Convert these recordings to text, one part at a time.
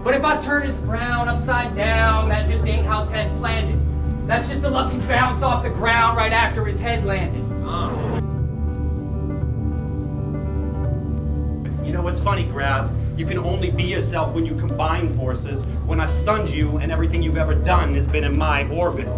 But if I turn his frown upside down, that just ain't how Ted planned it. That's just a lucky bounce off the ground right after his head landed. You know what's funny, Grav? You can only be yourself when you combine forces. When I sunned you and everything you've ever done has been in my orbit.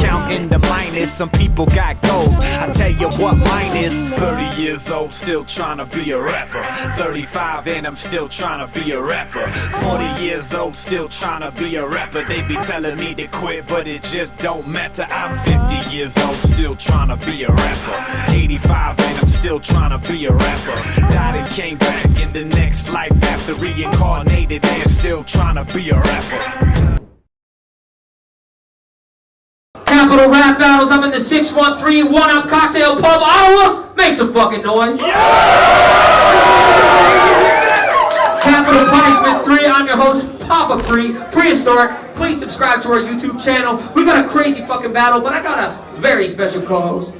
Counting the minus, some people got goals. I tell you what mine is. 30 years old, still trying to be a rapper. 35 and I'm still trying to be a rapper. 40 years old, still trying to be a rapper. They be telling me to quit, but it just don't matter. I'm 50 years old, still trying to be a rapper. 85 and I'm still trying to be a rapper. Died and came back in the next life after reincarnated and still trying to be a rapper. Capital Rap Battles, I'm in the 613 1-Up Cocktail Pub, Ottawa. Make some fucking noise. Capital Punishment 3, I'm your host, Papa Prehistoric. Please subscribe to our YouTube channel. We got a crazy fucking battle, but I got a very special co-host.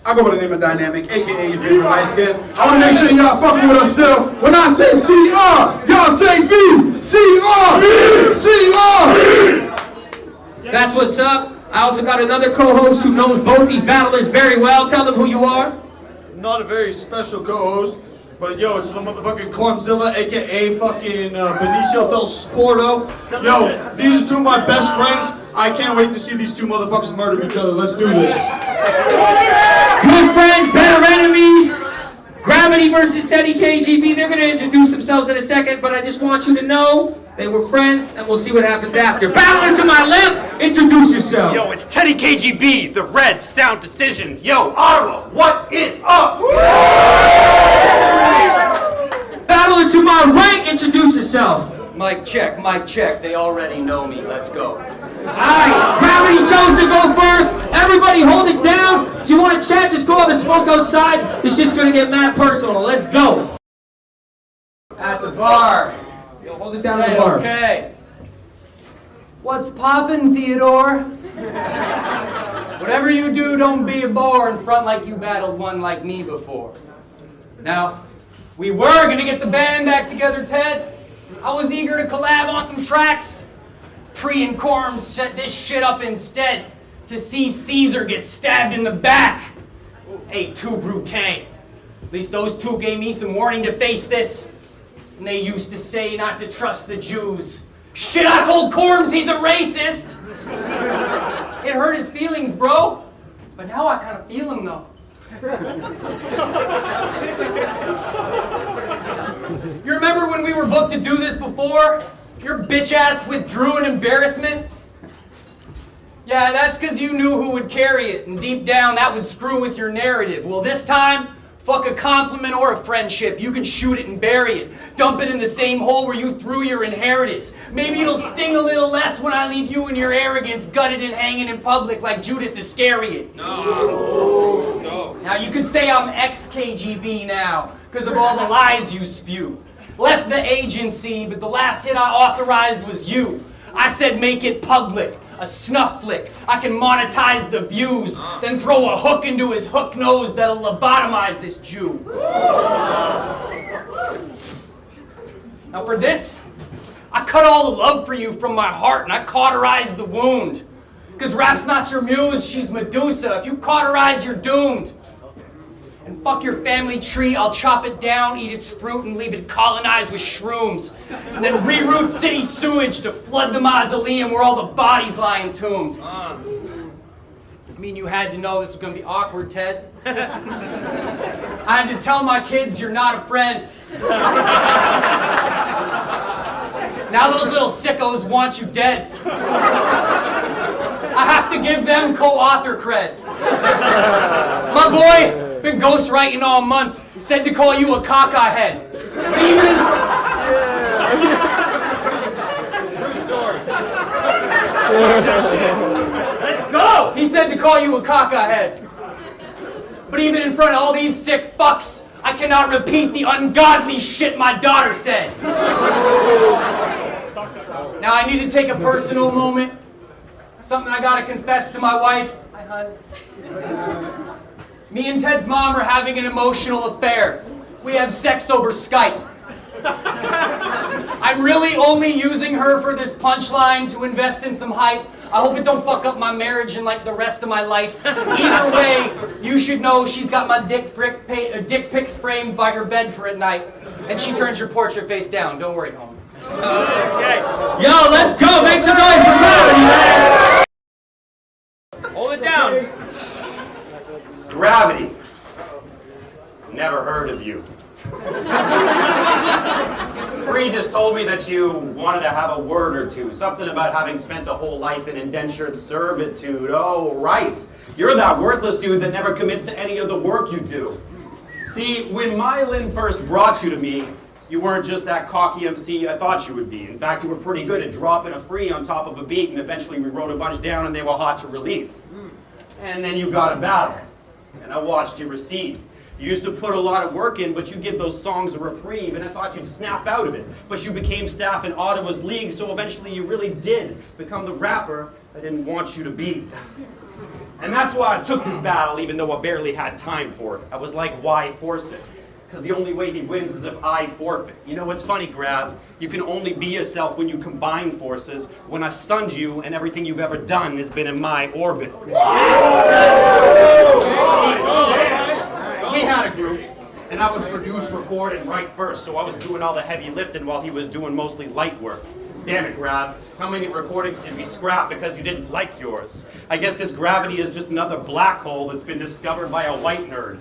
I go by the name of Dynamic, aka your favorite light skin. I want to make sure y'all fucking with us still. When I say CR, y'all say B. CR. That's what's up. I also got another co-host who knows both these battlers very well. Tell them who you are. Not a very special co-host, but yo, it's the motherfucking Clumzilla, aka fucking Benicio del Sporto. Yo, these are two of my best friends. I can't wait to see these two motherfuckers murder each other. Let's do this. Good friends, better enemies. Gravity versus Steady KGB. They're going to introduce themselves in a second, but I just want you to know they were friends, and we'll see what happens after. Battler to my left, introduce yourself. Yo, it's Teddy KGB, the Reds Sound Decisions. Yo, Ottawa, what is up? Battler to my right, introduce yourself. Mic check, they already know me, let's go. Alright, Gravity chose to go first. Everybody hold it down. If you want to chat, just go have a smoke outside. This shit's gonna get mad personal. Let's go. At the bar. Yo, hold it down at the bar. Okay. What's poppin', Theodore? Whatever you do, don't be a bore in front like you battled one like me before. Now, we were gonna get the band back together, Ted. I was eager to collab on some tracks. Pre and Corms set this shit up instead to see Caesar get stabbed in the back. Hey, too brute. At least those two gave me some warning to face this. And they used to say not to trust the Jews. Shit, I told Corms he's a racist. It hurt his feelings, bro. But now I kind of feel him, though. You remember when we were booked to do this before? Your bitch ass withdrew in embarrassment? Yeah, that's because you knew who would carry it, and deep down that would screw with your narrative. Well, this time, fuck a compliment or a friendship. You can shoot it and bury it. Dump it in the same hole where you threw your inheritance. Maybe it'll sting a little less when I leave you and your arrogance gutted and hanging in public like Judas Iscariot. No. Let's go. Now you could say I'm ex-KGB now, because of all the lies you spew. Left the agency, but the last hit I authorized was you. I said make it public, a snuff flick. I can monetize the views, then throw a hook into his hook nose that'll lobotomize this Jew. Now for this, I cut all the love for you from my heart and I cauterized the wound. Cause rap's not your muse, she's Medusa. If you cauterize, you're doomed. And fuck your family tree, I'll chop it down, eat its fruit, and leave it colonized with shrooms. And then reroute city sewage to flood the mausoleum where all the bodies lie entombed. I mean, you had to know this was gonna be awkward, Ted. I had to tell my kids you're not a friend. Now those little sickos want you dead. I have to give them co-author cred. My boy been ghostwriting all month. Said to call you a cockhead. True story. Let's go! He said to call you a cockhead. But even in front of all these sick fucks, I cannot repeat the ungodly shit my daughter said. Now I need to take a personal moment. Something I gotta confess to my wife. Hi, hon. Me and Ted's mom are having an emotional affair. We have sex over Skype. I'm really only using her for this punchline to invest in some hype. I hope it don't fuck up my marriage and like the rest of my life. Either way, you should know she's got my dick pics framed by her bed for at night. And she turns your portrait face down. Don't worry, homie. Okay. Yo, let's go. Make some noise for Gravity, man. Hold it down. Gravity. Never heard of you. Bree just told me that you wanted to have a word or two. Something about having spent a whole life in indentured servitude. Oh, right. You're that worthless dude that never commits to any of the work you do. See, when Myelin first brought you to me, you weren't just that cocky MC I thought you would be. In fact, you were pretty good at dropping a free on top of a beat, and eventually we wrote a bunch down and they were hot to release. And then you got a battle, and I watched you recede. You used to put a lot of work in, but you give those songs a reprieve, and I thought you'd snap out of it. But you became staff in Ottawa's league, so eventually you really did become the rapper I didn't want you to be. And that's why I took this battle, even though I barely had time for it. I was like, why force it? Because the only way he wins is if I forfeit. You know what's funny, Grav? You can only be yourself when you combine forces. When I sunned you, and everything you've ever done has been in my orbit. We had a group, and I would produce, record, and write first, so I was doing all the heavy lifting while he was doing mostly light work. Damn it, Grav. How many recordings did we scrap because you didn't like yours? I guess this Gravity is just another black hole that's been discovered by a white nerd.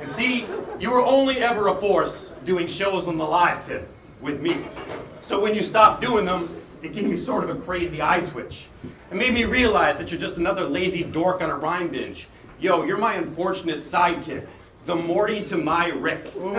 And see, you were only ever a force doing shows on the live tip with me. So when you stopped doing them, it gave me sort of a crazy eye twitch. It made me realize that you're just another lazy dork on a rhyme binge. Yo, you're my unfortunate sidekick. The Morty to my Rick. You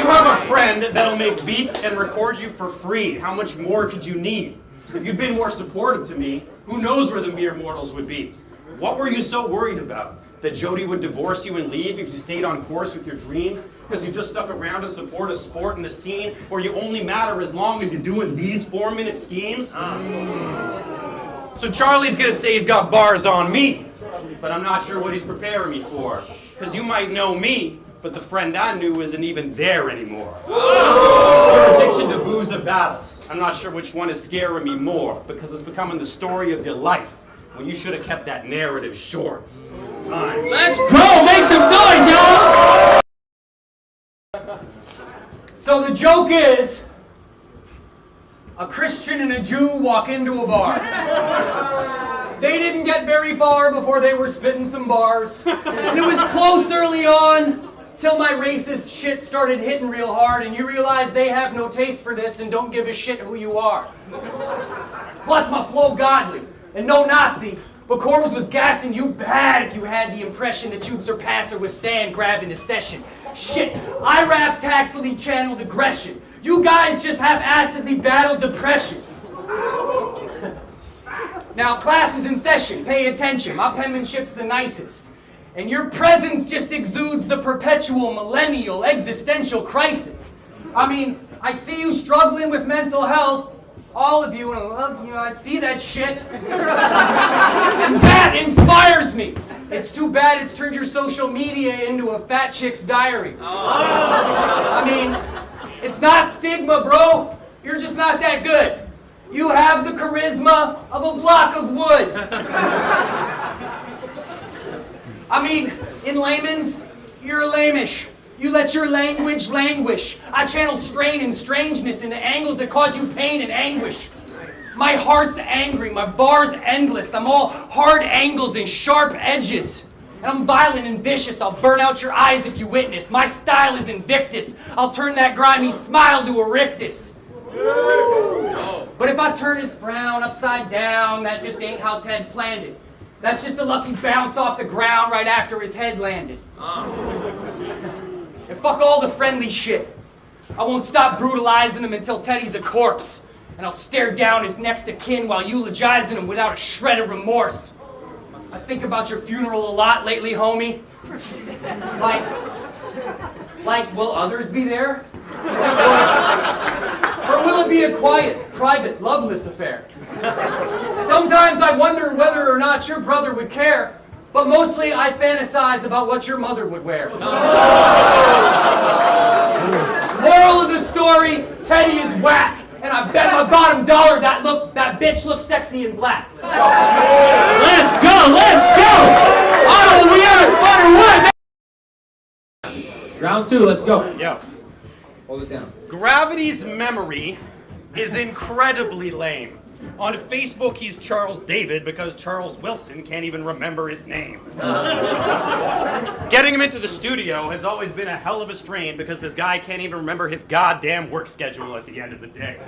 have a friend that'll make beats and record you for free. How much more could you need? If you'd been more supportive to me, who knows where the mere mortals would be? What were you so worried about? That Jody would divorce you and leave if you stayed on course with your dreams? Because you just stuck around to support a sport in the scene? Or you only matter as long as you're doing these 4-minute schemes? So Charlie's gonna say he's got bars on me, but I'm not sure what he's preparing me for. Because you might know me, but the friend I knew isn't even there anymore. Your addiction to booze and battles. I'm not sure which one is scaring me more, because it's becoming the story of your life, when you should have kept that narrative short. Time. Let's go! Make some noise, y'all! So the joke is, a Christian and a Jew walk into a bar. They didn't get very far before they were spitting some bars. And it was close early on, till my racist shit started hitting real hard, and you realize they have no taste for this and don't give a shit who you are. Plus my flow godly, and no Nazi, but Corbs was gassing you bad if you had the impression that you'd surpass or withstand grabbing a session. Shit, I rap tactfully channeled aggression. You guys just have acidly battled depression. Now, class is in session. Pay attention. My penmanship's the nicest. And your presence just exudes the perpetual millennial existential crisis. I mean, I see you struggling with mental health. All of you, and I love you, I see that shit. And that inspires me. It's too bad it's turned your social media into a fat chick's diary. I mean, it's not stigma, bro. You're just not that good. You have the charisma of a block of wood. I mean, in layman's, you're lameish. You let your language languish. I channel strain and strangeness into angles that cause you pain and anguish. My heart's angry, my bar's endless. I'm all hard angles and sharp edges. And I'm violent and vicious. I'll burn out your eyes if you witness. My style is Invictus. I'll turn that grimy smile to a rictus. But if I turn his frown upside down, that just ain't how Ted planned it. That's just a lucky bounce off the ground right after his head landed. And fuck all the friendly shit. I won't stop brutalizing him until Teddy's a corpse. And I'll stare down his next of kin while eulogizing him without a shred of remorse. I think about your funeral a lot lately, homie. Like, will others be there? Or will it be a quiet, private, loveless affair? Sometimes I wonder whether or not your brother would care, but mostly I fantasize about what your mother would wear. Moral of the story, Teddy is whack. And I bet my bottom dollar that bitch looks sexy in black. Let's go, let's go! Oh, we having fun or what? Round 2, let's go. Yo. Hold it down. Gravity's memory is incredibly lame. On Facebook, he's Charles David because Charles Wilson can't even remember his name. Getting him into the studio has always been a hell of a strain because this guy can't even remember his goddamn work schedule at the end of the day.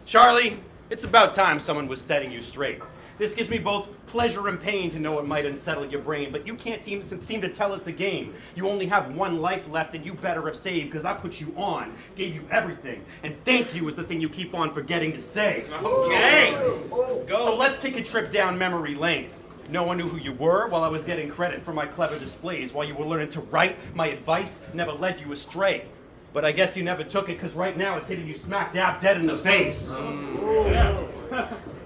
Charlie, it's about time someone was setting you straight. This gives me both pleasure and pain to know it might unsettle your brain, but you can't seem to tell it's a game. You only have one life left and you better have saved because I put you on, gave you everything, and thank you is the thing you keep on forgetting to say. Okay. Let's go. So let's take a trip down memory lane. No one knew who you were while I was getting credit for my clever displays. While you were learning to write, my advice never led you astray. But I guess you never took it because right now it's hitting you smack dab dead in the face.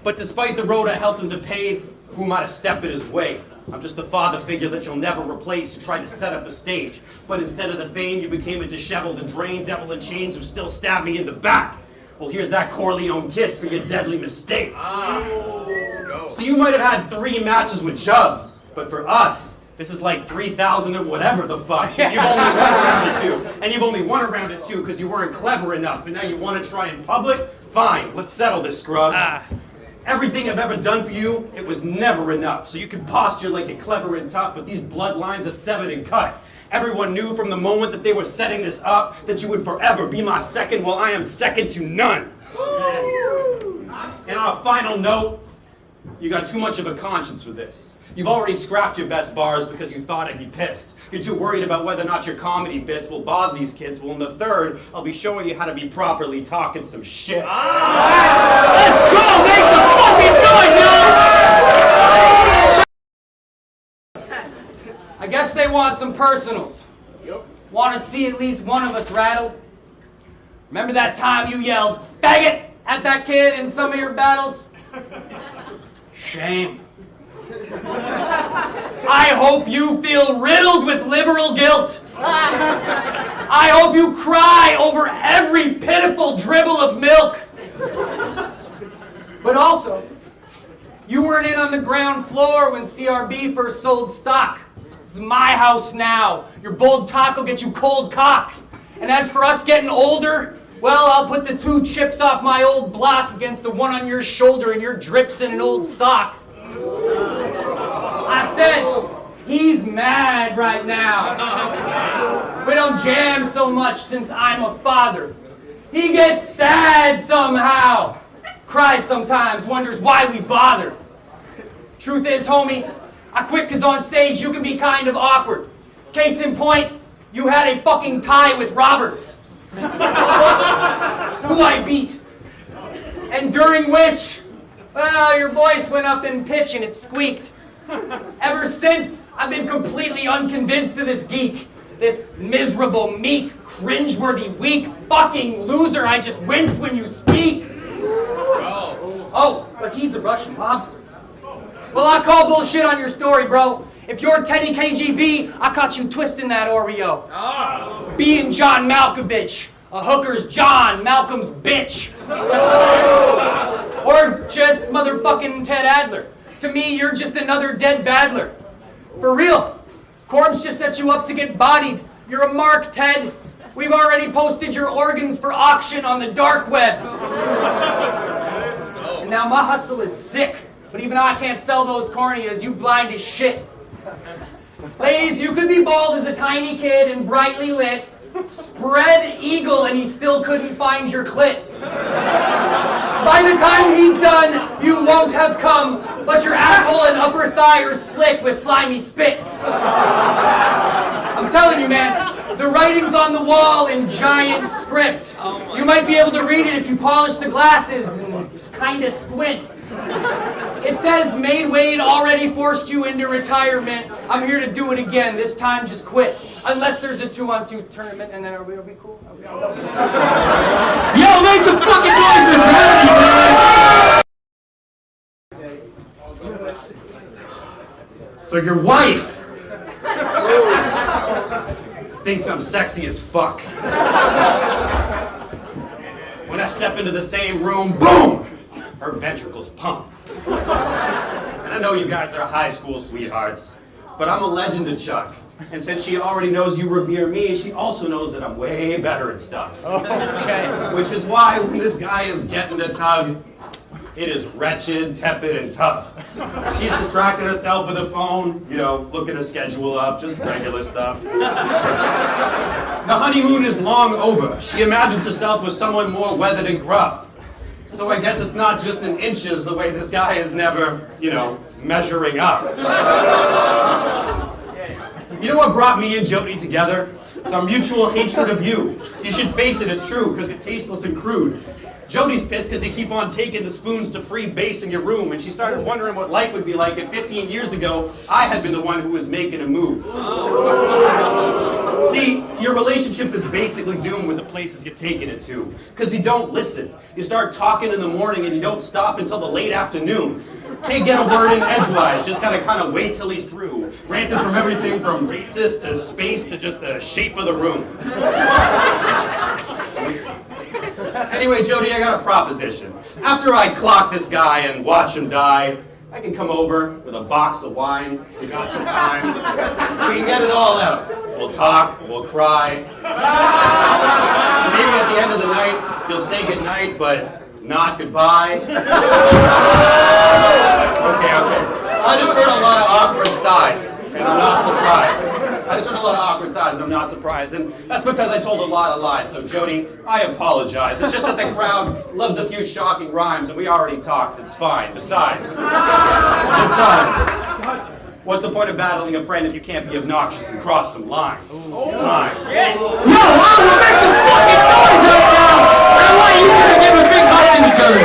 But despite the road I helped him to pave, who might have stepped in his way? I'm just the father figure that you'll never replace who tried to set up the stage. But instead of the fame, you became a disheveled and drained devil in chains who still stabbed me in the back. Well, here's that Corleone kiss for your deadly mistake. So you might have had 3 matches with Chubbs, but for us, this is like 3,000 and whatever the fuck. You've only won around it 2. And you've only won around it 2 because you weren't clever enough. And now you want to try in public? Fine, let's settle this, scrub. Everything I've ever done for you, it was never enough. So you can posture like you're clever and tough, but these bloodlines are severed and cut. Everyone knew from the moment that they were setting this up that you would forever be my second while I am second to none. And on a final note, you got too much of a conscience for this. You've already scrapped your best bars because you thought I'd be pissed. You're too worried about whether or not your comedy bits will bother these kids. Well, in the third, I'll be showing you how to be properly talking some shit. Let's go! Make some fucking noise, y'all! I guess they want some personals. Want to see at least one of us rattle? Remember that time you yelled, "faggot," at that kid in some of your battles? Shame. I hope you feel riddled with liberal guilt. I hope you cry over every pitiful dribble of milk. But also, you weren't in on the ground floor when CRB first sold stock. This is my house now. Your bold talk will get you cold cocked. And as for us getting older, well, I'll put the 2 chips off my old block against the one on your shoulder and your drips in an old sock. I said, he's mad right now. We don't jam so much since I'm a father. He gets sad somehow. Cries sometimes, wonders why we bother. Truth is, homie, I quit because on stage you can be kind of awkward. Case in point, you had a fucking tie with Roberts, who I beat. And during which, well, your voice went up in pitch and it squeaked. Ever since, I've been completely unconvinced of this geek. This miserable, meek, cringeworthy, weak, fucking loser I just wince when you speak. Oh, but he's a Russian lobster. Well, I call bullshit on your story, bro. If you're Teddy KGB, I caught you twisting that Oreo. Being John Malkovich. A hooker's John, Malcolm's bitch. Or just motherfucking Ted Adler. To me, you're just another dead battler. For real. Corbs just set you up to get bodied. You're a mark, Ted. We've already posted your organs for auction on the dark web. And now my hustle is sick. But even I can't sell those corneas. You blind as shit. Ladies, you could be bald as a tiny kid and brightly lit. Spread eagle and he still couldn't find your clit. By the time he's done, you won't have come, but your asshole and upper thigh are slick with slimy spit. I'm telling you, man, the writing's on the wall in giant script. You might be able to read it if you polish the glasses and just kinda squint. It says Made Wade already forced you into retirement. I'm here to do it again. This time, just quit. Unless there's a 2-on-2 tournament, and then it'll be cool. Yo, make some fucking noise for Gravity, man! So your wife thinks I'm sexy as fuck. When I step into the same room, boom! Her ventricles pump. And I know you guys are high school sweethearts, but I'm a legend to Chuck. And since she already knows you revere me, she also knows that I'm way better at stuff. Okay. Which is why when this guy is getting the tug, it is wretched, tepid, and tough. She's distracted herself with her phone, you know, looking her schedule up, just regular stuff. The honeymoon is long over. She imagines herself with someone more weathered and gruff. So I guess it's not just in inches the way this guy is never, you know, measuring up. You know what brought me and Jody together? It's our mutual hatred of you. You should face it, it's true, because you're tasteless and crude. Jody's pissed because they keep on taking the spoons to free base in your room, and she started wondering what life would be like if 15 years ago I had been the one who was making a move. See, your relationship is basically doomed with the places you're taking it to, because you don't listen. You start talking in the morning and you don't stop until the late afternoon. Can't get a word in edgewise, just gotta kind of wait till he's through. Ranting from everything from racist to space to just the shape of the room. Anyway, Jody, I got a proposition. After I clock this guy and watch him die, I can come over with a box of wine. We got some time. We can get it all out. We'll talk, we'll cry. Maybe at the end of the night, you'll say goodnight, but not goodbye. Okay. I just heard a lot of awkward sighs, and I'm not surprised. And that's because I told a lot of lies. So, Jody, I apologize. It's just that the crowd loves a few shocking rhymes, and we already talked. It's fine. Besides, what's the point of battling a friend if you can't be obnoxious and cross some lines? Time. Yo, I want to make some fucking noise right now! I want you to give a big hug to each other.